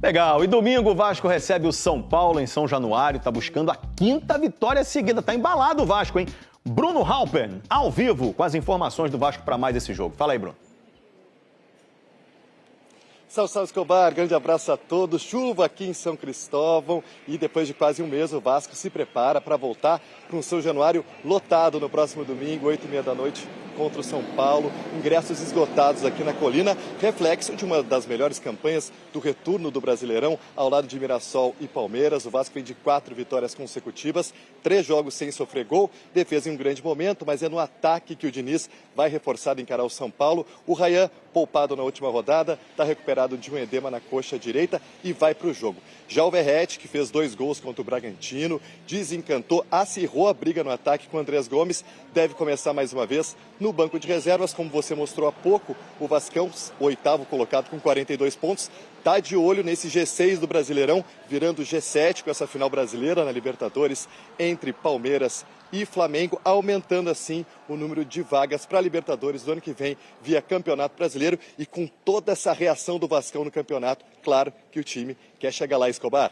Legal. E domingo o Vasco recebe o São Paulo em São Januário. Tá buscando a 5ª vitória seguida. Tá embalado o Vasco, hein? Bruno Halpern, ao vivo, com as informações do Vasco para mais esse jogo. Fala aí, Bruno. Salve, Escobar, grande abraço a todos. Chuva aqui em São Cristóvão e depois de quase um mês o Vasco se prepara para voltar com o São Januário lotado no próximo domingo, 8h30 da noite, contra o São Paulo. Ingressos esgotados aqui na Colina, reflexo de uma das melhores campanhas do retorno do Brasileirão ao lado de Mirassol e Palmeiras. O Vasco vem de 4 vitórias consecutivas, 3 jogos sem sofrer gol, defesa em um grande momento, mas é no ataque que o Diniz vai reforçado encarar o São Paulo. O Ryan, poupado na última rodada, está recuperado de um edema na coxa direita e vai para o jogo. Já o Verratti, que fez 2 gols contra o Bragantino, desencantou, acirrou a briga no ataque com o Andrés Gomes, deve começar mais uma vez no banco de reservas, como você mostrou há pouco. O Vascão, o 8º colocado com 42 pontos, está de olho nesse G6 do Brasileirão, virando G7 com essa final brasileira na Libertadores entre Palmeiras e Flamengo, aumentando assim o número de vagas para a Libertadores do ano que vem via Campeonato Brasileiro. E com toda essa reação do Vascão no campeonato, claro que o time quer chegar lá, Escobar.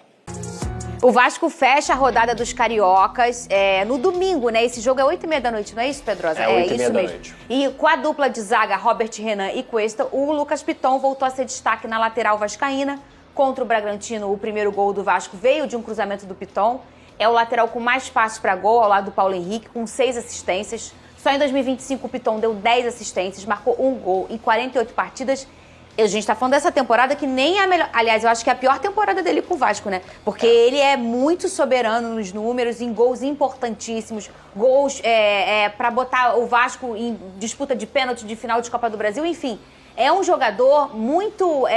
O Vasco fecha a rodada dos cariocas no domingo, né? Esse jogo é 8h30 da noite, não é isso, Pedrosa? É 8h30 isso da mesmo. noite. E com a dupla de zaga, Robert Renan e Cuesta, o Lucas Piton voltou a ser destaque na lateral vascaína. Contra o Bragantino, o primeiro gol do Vasco veio de um cruzamento do Piton. É o lateral com mais passos para gol, ao lado do Paulo Henrique, com 6 assistências. Só em 2025 o Piton deu 10 assistências, marcou 1 gol em 48 partidas. A gente tá falando dessa temporada que nem é a melhor... Aliás, eu acho que é a pior temporada dele com o Vasco, né? Porque ele é muito soberano nos números, em gols importantíssimos. Gols para botar o Vasco em disputa de pênalti de final de Copa do Brasil, enfim. É um jogador muito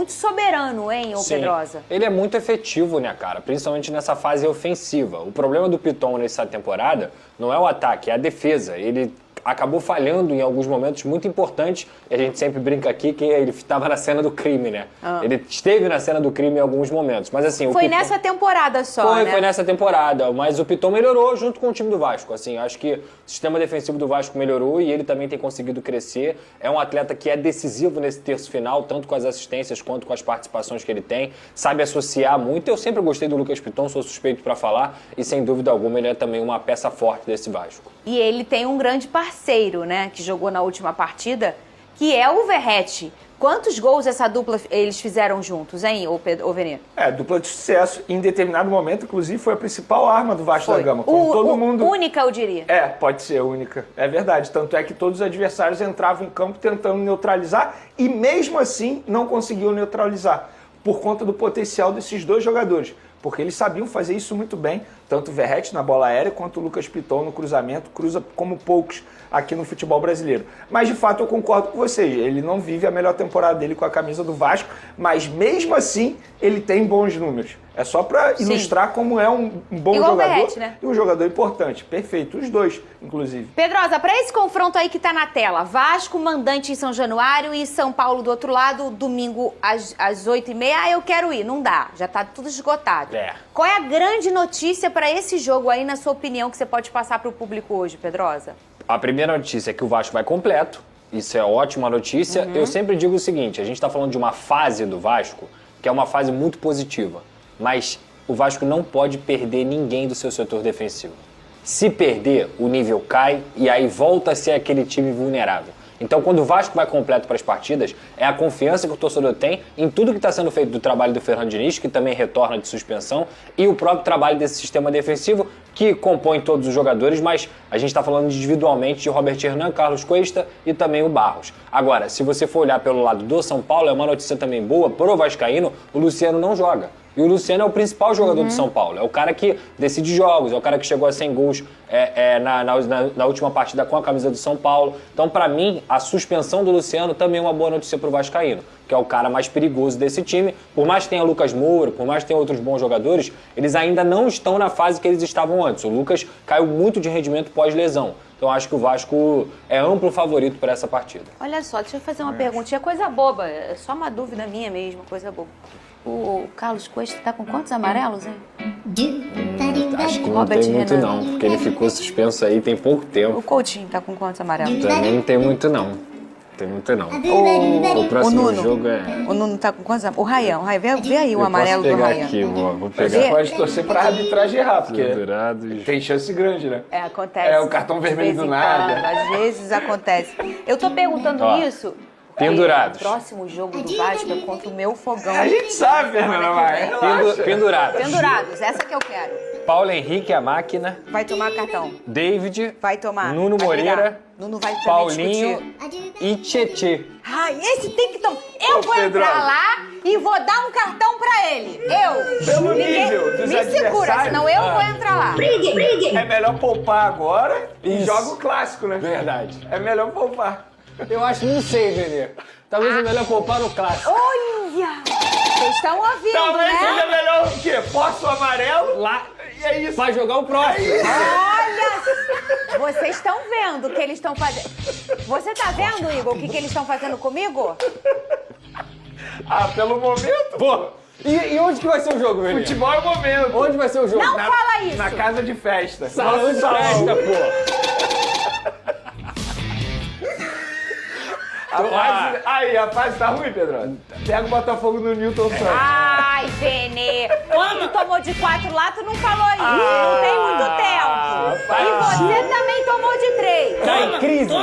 soberano, hein, ô Pedrosa? Ele é muito efetivo, né, cara? Principalmente nessa fase ofensiva. O problema do Piton nessa temporada não é o ataque, é a defesa. Ele acabou falhando em alguns momentos muito importantes. E a gente sempre brinca aqui que ele estava na cena do crime, né? Ele esteve na cena do crime em alguns momentos. Mas assim, foi nessa temporada só, né? Foi nessa temporada. Mas o Piton melhorou junto com o time do Vasco. Assim, acho que o sistema defensivo do Vasco melhorou e ele também tem conseguido crescer. É um atleta que é decisivo nesse terço final, tanto com as assistências quanto com as participações que ele tem. Sabe associar muito. Eu sempre gostei do Lucas Piton, sou suspeito para falar. E sem dúvida alguma ele é também uma peça forte desse Vasco. E ele tem um grande parceiro, né, que jogou na última partida, que é o Verratti. Quantos gols essa dupla eles fizeram juntos, hein, ô Veneno? Dupla de sucesso. Em determinado momento, inclusive, foi a principal arma do Vasco da Gama. Como todo mundo... Única, eu diria. Pode ser única. É verdade. Tanto é que todos os adversários entravam em campo tentando neutralizar e mesmo assim não conseguiam neutralizar por conta do potencial desses dois jogadores. Porque eles sabiam fazer isso muito bem, tanto o Verratti na bola aérea quanto o Lucas Piton no cruzamento, cruza como poucos aqui no futebol brasileiro. Mas de fato eu concordo com vocês, ele não vive a melhor temporada dele com a camisa do Vasco, mas mesmo assim ele tem bons números. É só para ilustrar como é um bom igual jogador, Verratti, né? E um jogador importante. Perfeito, os dois, inclusive. Pedrosa, para esse confronto aí que tá na tela, Vasco, mandante em São Januário e São Paulo do outro lado, domingo às 8h30, eu quero ir. Não dá, já tá tudo esgotado. Qual é a grande notícia para esse jogo aí, na sua opinião, que você pode passar para o público hoje, Pedrosa? A primeira notícia é que o Vasco vai completo. Isso é ótima notícia. Eu sempre digo o seguinte, a gente tá falando de uma fase do Vasco, que é uma fase muito positiva. Mas o Vasco não pode perder ninguém do seu setor defensivo. Se perder, o nível cai e aí volta a ser aquele time vulnerável. Então, quando o Vasco vai completo para as partidas, é a confiança que o torcedor tem em tudo que está sendo feito do trabalho do Fernando Diniz, que também retorna de suspensão, e o próprio trabalho desse sistema defensivo, que compõe todos os jogadores, mas a gente está falando individualmente de Robert Renan, Carlos Cuesta e também o Barros. Agora, se você for olhar pelo lado do São Paulo, é uma notícia também boa, pro vascaíno, o Luciano não joga. E o Luciano é o principal jogador do São Paulo. É o cara que decide jogos, é o cara que chegou a 100 gols na última partida com a camisa do São Paulo. Então, para mim, a suspensão do Luciano também é uma boa notícia pro vascaíno, que é o cara mais perigoso desse time. Por mais que tenha Lucas Moura, por mais que tenha outros bons jogadores, eles ainda não estão na fase que eles estavam antes. O Lucas caiu muito de rendimento pós-lesão. Então, acho que o Vasco é amplo favorito para essa partida. Olha só, deixa eu fazer uma perguntinha, coisa boba, é só uma dúvida minha mesmo, coisa boba. O Carlos Cuesta tá com quantos amarelos, hein? Acho que não tem muito não, porque ele ficou suspenso aí tem pouco tempo. O Coutinho tá com quantos amarelos? Também não tem muito não. Tem muito não. O próximo Nuno. jogo é... O Nuno tá com quantos anos? O Ryan, vê aí o Eu amarelo posso do pegar Ryan. aqui, vou Vê. pegar. Pode torcer pra arbitragem errar, porque Dourados. tem chance grande, né? É, acontece. É, o cartão De vermelho vez do em nada. quando, às vezes acontece. Eu tô perguntando Ó, isso... pendurados. O próximo jogo do Vasco é contra o meu fogão. A gente sabe, Fernanda Maia. Pendurados. Pendurados, essa que eu quero. Paulo Henrique, a máquina. Vai tomar cartão. David. Vai tomar. Nuno Vai Moreira. brigar. Nuno vai também Paulinho discutir. e Tietê. Ai, esse tem que tomar. Eu vou Pedro. entrar lá e vou dar um cartão pra ele. Eu. Pelo Ninguém- nível dos Me segura, adversários. senão eu vou entrar lá. É melhor poupar agora e Isso. joga o clássico, né? Verdade. É melhor poupar. Eu acho, não sei, Venê. Talvez é melhor poupar no clássico. Olha! Vocês estão ouvindo, Talvez seja né? melhor o quê? Posso amarelo? Lá, E é isso. pra jogar o próximo. Olha! Vocês estão vendo o que eles estão fazendo. Você tá vendo, Igor, o que eles estão fazendo comigo? Ah, pelo momento? Pô, e onde que vai ser o jogo, Venê? Futebol é o momento. Onde vai ser o jogo? Não fala isso! Na casa de festa. Salão de festa, pô. A fase tá ruim, Pedro. Pega o Botafogo no Newton Santos. Ai, Venê! Quando tomou de 4 lá, tu não falou isso. Não tem muito tempo. E você também tomou de 3. Tá em crise.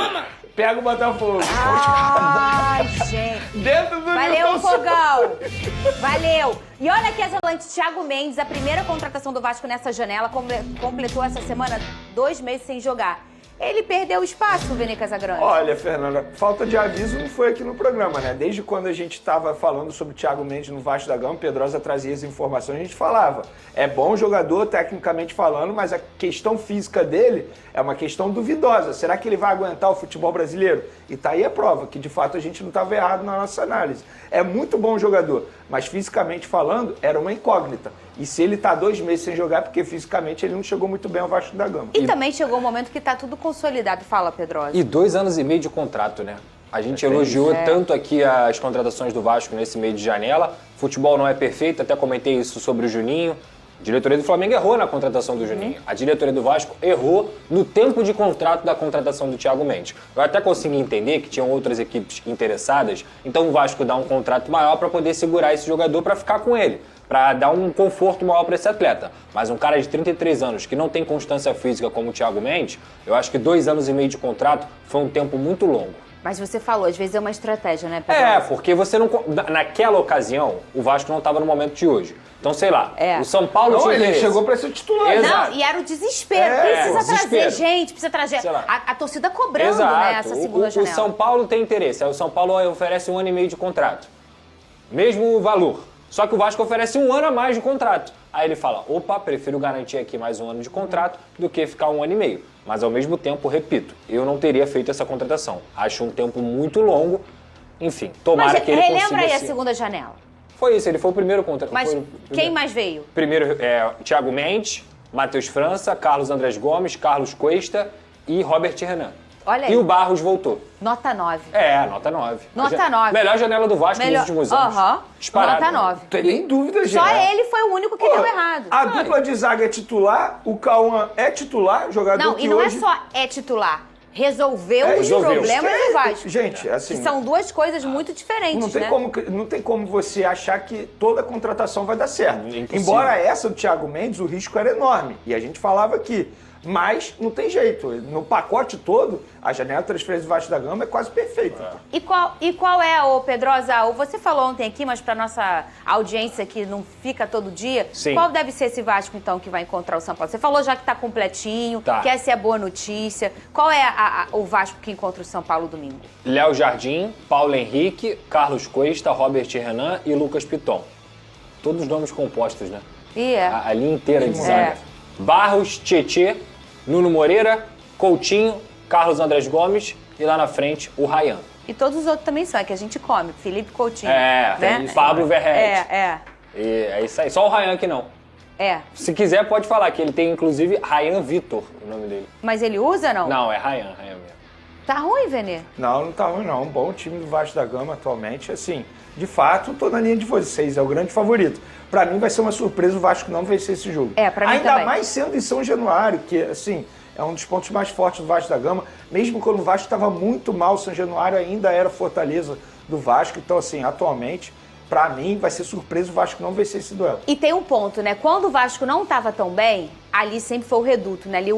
Pega o Botafogo. Ai, gente. Dentro do Valeu, Newton Santos. fogão! Valeu! E olha que essa volante Thiago Mendes, a primeira contratação do Vasco nessa janela, completou essa semana 2 meses sem jogar. Ele perdeu o espaço, Vene Casagrande. Olha, Fernanda, falta de aviso não foi aqui no programa, né? Desde quando a gente estava falando sobre o Thiago Mendes no Vasco da Gama, Pedrosa trazia as informações, a gente falava. É bom jogador, tecnicamente falando, mas a questão física dele é uma questão duvidosa. Será que ele vai aguentar o futebol brasileiro? E tá aí a prova, que de fato a gente não estava errado na nossa análise. É muito bom jogador, mas fisicamente falando, era uma incógnita. E se ele tá 2 meses sem jogar, é porque fisicamente ele não chegou muito bem ao Vasco da Gama. E também chegou o momento que tá tudo consolidado. Fala, Pedrosa. E 2 anos e meio de contrato, né? A gente elogiou tanto aqui as contratações do Vasco nesse meio de janela. Futebol não é perfeito, até comentei isso sobre o Juninho. A diretoria do Flamengo errou na contratação do Juninho. A diretoria do Vasco errou no tempo de contrato da contratação do Thiago Mendes. Eu até consegui entender que tinham outras equipes interessadas, então o Vasco dá um contrato maior para poder segurar esse jogador para ficar com ele, para dar um conforto maior para esse atleta. Mas um cara de 33 anos que não tem constância física como o Thiago Mendes, eu acho que 2 anos e meio de contrato foi um tempo muito longo. Mas você falou, às vezes é uma estratégia, né, Pedrosa? É, porque você não... Naquela ocasião, o Vasco não estava no momento de hoje. Então, sei lá, o São Paulo Não, tinha ele interesse. chegou para ser titular. Exato. Não, e era o desespero. É, Precisa desespero. trazer gente, precisa trazer... Sei lá. A torcida cobrando, Exato. né, essa segunda o janela. São Paulo tem interesse. Aí o São Paulo oferece 1 ano e meio de contrato. Mesmo valor. Só que o Vasco oferece 1 ano a mais de contrato. Aí ele fala, opa, prefiro garantir aqui mais 1 ano de contrato do que ficar 1 ano e meio. Mas ao mesmo tempo, repito, eu não teria feito essa contratação. Acho um tempo muito longo. Enfim, tomara Mas que ele relembra consiga... aí a sim. segunda janela. Foi isso, ele foi o primeiro contrato. Mas foi o quem primeiro. mais veio? Primeiro, Thiago Mendes, Matheus França, Carlos Andrés Gomes, Carlos Cuesta e Robert Renan. Olha aí. E o Barros voltou. Nota 9. Nota 9. Nota 9. Melhor janela do Vasco nos últimos anos. Disparado. Nota 9. Não tem nem dúvida, gente. Só ele foi o único que deu errado. A dupla de zaga é titular, o Cauã é titular, jogador Não, que e não hoje... é só titular. Resolveu os resolveu. problemas do Vasco. Gente, assim... Que são 2 coisas muito diferentes, Não tem como você achar que toda contratação vai dar certo. Impossível. Embora essa do Thiago Mendes, o risco era enorme. E a gente falava aqui. Mas não tem jeito. No pacote todo, a janela de transferência do Vasco da Gama é quase perfeita. E qual é, ô Pedrosa, você falou ontem aqui, mas para nossa audiência que não fica todo dia, Sim. qual deve ser esse Vasco, então, que vai encontrar o São Paulo? Você falou já que tá completinho, Tá. que essa é a boa notícia. Qual é o Vasco que encontra o São Paulo domingo? Léo Jardim, Paulo Henrique, Carlos Cuesta, Robert Renan e Lucas Piton. Todos nomes compostos, né? E A linha inteira de É. zaga. Barros, Tietê, Nuno Moreira, Coutinho, Carlos Andrés Gomes e lá na frente o Ryan. E todos os outros também são, é que a gente come. Felipe Coutinho. É, né? tem Pablo Verrete. É. E é isso aí. Só o Ryan que não. Se quiser, pode falar que ele tem, inclusive, Ryan Vitor, o nome dele. Mas ele usa, não? Não, é Ryan mesmo. Tá ruim, Venê? Não tá ruim não. Um bom time do Vasco da Gama atualmente, assim... de fato, estou na linha de vocês, é o grande favorito. Para mim vai ser uma surpresa o Vasco não vencer esse jogo. Pra mim Ainda também. mais sendo em São Januário, que assim, é um dos pontos mais fortes do Vasco da Gama. Mesmo quando o Vasco estava muito mal, São Januário ainda era fortaleza do Vasco. Então, assim, atualmente, para mim, vai ser surpresa o Vasco não vencer esse duelo. E tem um ponto, né? Quando o Vasco não estava tão bem, ali sempre foi o reduto, né? Ali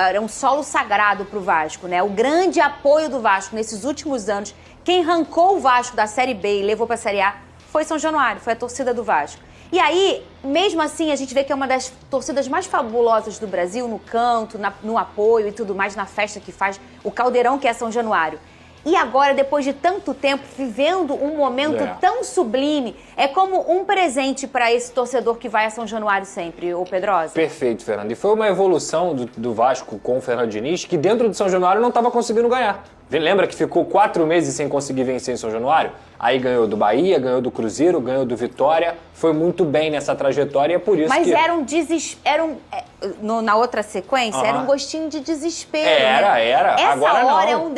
era um solo sagrado pro Vasco, né? O grande apoio do Vasco nesses últimos anos, quem arrancou o Vasco da Série B e levou pra Série A foi São Januário, foi a torcida do Vasco. E aí, mesmo assim, a gente vê que é uma das torcidas mais fabulosas do Brasil, no canto, no apoio e tudo mais, na festa que faz, o caldeirão que é São Januário. E agora, depois de tanto tempo, vivendo um momento tão sublime, é como um presente para esse torcedor que vai a São Januário sempre, ô Pedrosa. Perfeito, Fernando. E foi uma evolução do Vasco com o Fernando Diniz, que dentro de São Januário não estava conseguindo ganhar. Lembra que ficou 4 meses sem conseguir vencer em São Januário? Aí ganhou do Bahia, ganhou do Cruzeiro, ganhou do Vitória. Foi muito bem nessa trajetória e é por isso Mas que... era um desespero. Na outra sequência, era um gostinho de desespero. Era. Essa Agora hora não.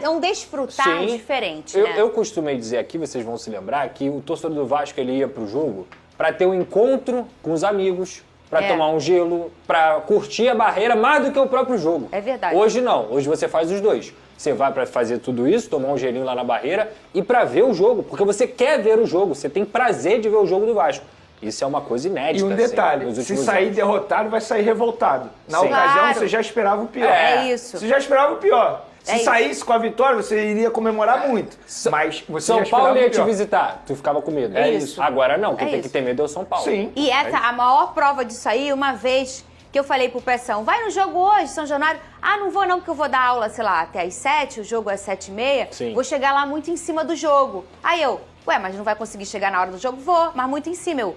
é um desfrutar Sim. diferente, né? Eu costumei dizer aqui, vocês vão se lembrar, que o torcedor do Vasco ele ia pro jogo para ter um encontro com os amigos, para tomar um gelo, para curtir a barreira mais do que o próprio jogo. É verdade. Hoje não, hoje você faz os dois. Você vai para fazer tudo isso, tomar um gelinho lá na barreira e para ver o jogo, porque você quer ver o jogo, você tem prazer de ver o jogo do Vasco. Isso é uma coisa inédita. E um detalhe, nos se últimos sair anos. derrotado, vai sair revoltado. Na Sim. ocasião, Claro. você já esperava o pior. É isso. Você já esperava o pior. Se É isso. saísse com a vitória, você iria comemorar muito. Mas você São já esperava Paulo o ia te pior. visitar, tu ficava com medo. É isso. Agora não, quem É tem isso. que ter medo é o São Paulo. Sim. E essa, a maior prova disso aí, uma vez que eu falei pro Peção, vai no jogo hoje, São Januário. Ah, não vou não, porque eu vou dar aula, sei lá, até às 7, o jogo é 7h30. Sim. Vou chegar lá muito em cima do jogo. Aí eu, mas não vai conseguir chegar na hora do jogo? Vou, mas muito em cima.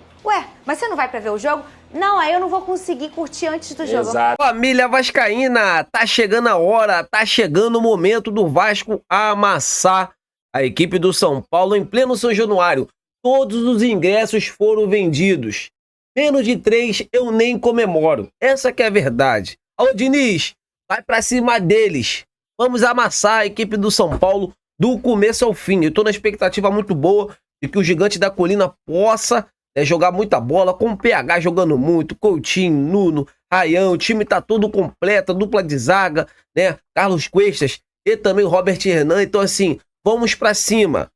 Mas você não vai pra ver o jogo? Não, aí eu não vou conseguir curtir antes do jogo. Exato. Família vascaína, tá chegando a hora, tá chegando o momento do Vasco amassar a equipe do São Paulo em pleno São Januário. Todos os ingressos foram vendidos. Menos de 3 eu nem comemoro. Essa que é a verdade. Ô Diniz, vai pra cima deles. Vamos amassar a equipe do São Paulo do começo ao fim. Eu tô na expectativa muito boa de que o Gigante da Colina possa jogar muita bola, com o PH jogando muito, Coutinho, Nuno, Rayão, o time tá todo completo, a dupla de zaga, né? Carlos Cuestas e também o Robert Renan. Então assim, vamos pra cima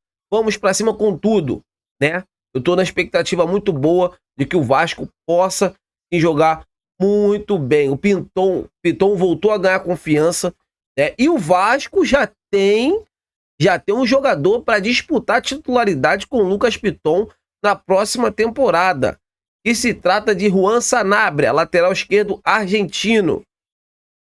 com tudo, né? Eu tô na expectativa muito boa de que o Vasco possa jogar muito bem. O Piton voltou a ganhar confiança, né? E o Vasco já tem um jogador para disputar a titularidade com o Lucas Piton na próxima temporada. E se trata de Juan Sanabria, lateral esquerdo argentino,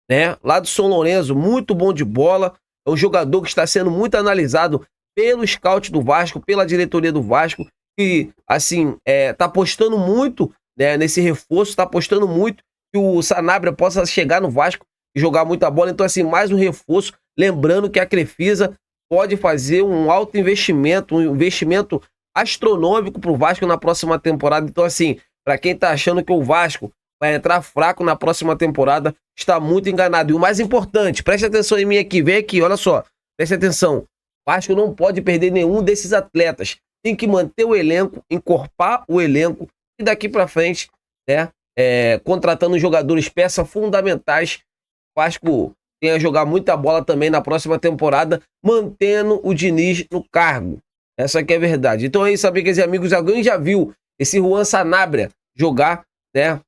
né? Lá do São Lourenço, muito bom de bola. É um jogador que está sendo muito analisado pelo scout do Vasco, pela diretoria do Vasco, que, assim, tá apostando muito, né, nesse reforço, tá apostando muito que o Sanabria possa chegar no Vasco e jogar muita bola. Então, assim, mais um reforço. Lembrando que a Crefisa pode fazer um alto investimento, um investimento astronômico pro Vasco na próxima temporada. Então, assim, para quem tá achando que o Vasco vai entrar fraco na próxima temporada, está muito enganado. E o mais importante, preste atenção em mim aqui, vem aqui, olha só, preste atenção. O Vasco não pode perder nenhum desses atletas. Tem que manter o elenco, encorpar o elenco e daqui para frente, né, contratando jogadores, peças fundamentais. O Vasco tem a jogar muita bola também na próxima temporada, mantendo o Diniz no cargo. Essa aqui é a verdade. Então é isso, amigos e amigos. Alguém já viu esse Juan Sanabria jogar, né?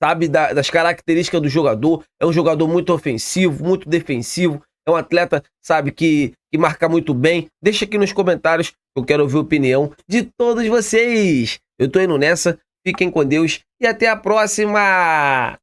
Sabe das características do jogador. É um jogador muito ofensivo, muito defensivo. É um atleta, sabe, que marca muito bem. Deixa aqui nos comentários, eu quero ouvir a opinião de todos vocês. Eu tô indo nessa. Fiquem com Deus e até a próxima!